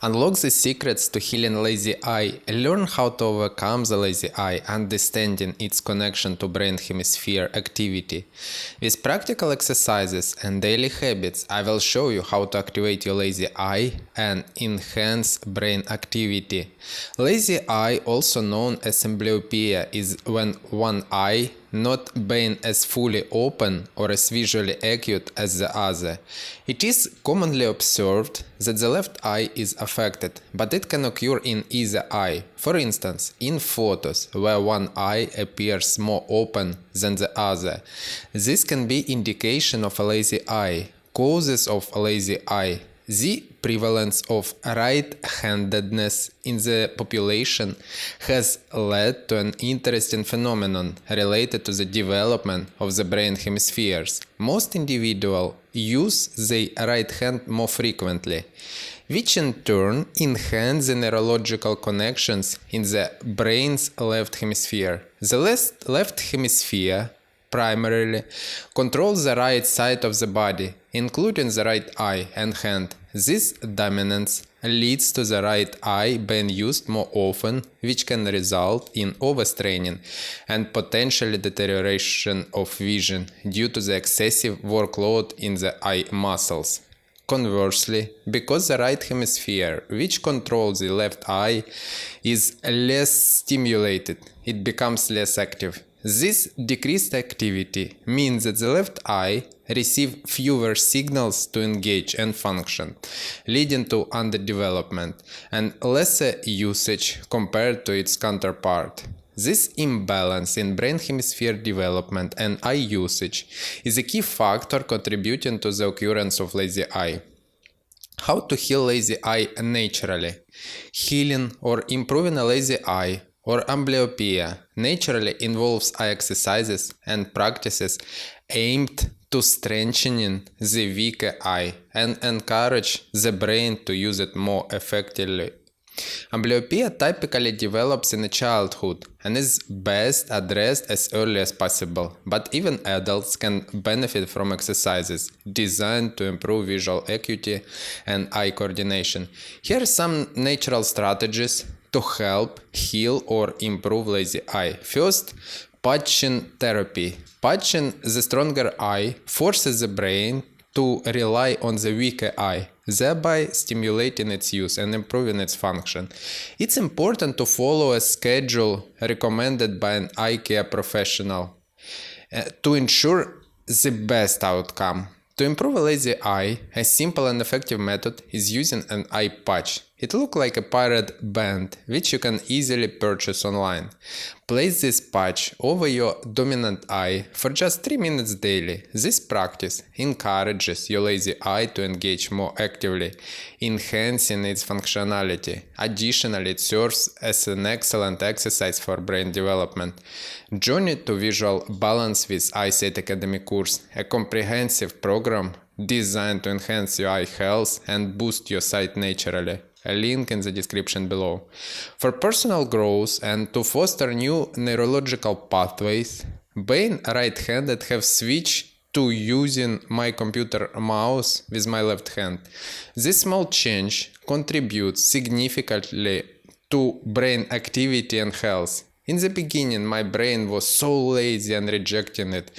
Unlock the secrets to healing lazy eye, learn how to overcome the lazy eye, understanding its connection to brain hemisphere activity. With practical exercises and daily habits, I will show you how to activate your lazy eye and enhance brain activity. Lazy eye, also known as amblyopia, is when one eye not being as fully open or as visually acute as the other. It is commonly observed that the left eye is affected, but it can occur in either eye. For instance, in photos where one eye appears more open than the other. This can be indication of a lazy eye. Causes of a lazy eye. The prevalence of right-handedness in the population has led to an interesting phenomenon related to the development of the brain hemispheres. Most individuals use the right hand more frequently, which in turn enhance the neurological connections in the brain's left hemisphere. The left hemisphere primarily controls the right side of the body, including the right eye and hand. This dominance leads to the right eye being used more often, which can result in overstraining and potentially deterioration of vision due to the excessive workload in the eye muscles. Conversely, because the right hemisphere, which controls the left eye, is less stimulated, it becomes less active. This decreased activity means that the left eye receives fewer signals to engage and function, leading to underdevelopment and lesser usage compared to its counterpart. This imbalance in brain hemisphere development and eye usage is a key factor contributing to the occurrence of lazy eye. How to heal lazy eye naturally? Healing or improving a lazy eye or amblyopia naturally involves eye exercises and practices aimed to strengthening the weaker eye and encourage the brain to use it more effectively. Amblyopia typically develops in childhood and is best addressed as early as possible, but even adults can benefit from exercises designed to improve visual acuity and eye coordination. Here are some natural strategies to help heal or improve lazy eye. First, patching therapy. Patching the stronger eye forces the brain to rely on the weaker eye, thereby stimulating its use and improving its function. It's important to follow a schedule recommended by an eye care professional to ensure the best outcome. To improve a lazy eye, a simple and effective method is using an eye patch. It looks like a pirate band, which you can easily purchase online. Place this patch over your dominant eye for just 3 minutes daily. This practice encourages your lazy eye to engage more actively, enhancing its functionality. Additionally, it serves as an excellent exercise for brain development. Journey to Visual Balance with Eyesight Academy course, a comprehensive program designed to enhance your eye health and boost your sight naturally. A link in the description below. For personal growth and to foster new neurological pathways, being right-handed have switched to using my computer mouse with my left hand. This small change contributes significantly to brain activity and health. In the beginning, my brain was so lazy and rejecting it,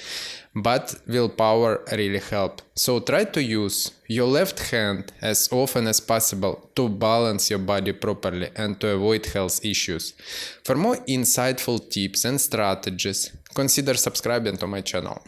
but willpower really helped. So try to use your left hand as often as possible to balance your body properly and to avoid health issues. For more insightful tips and strategies, consider subscribing to my channel.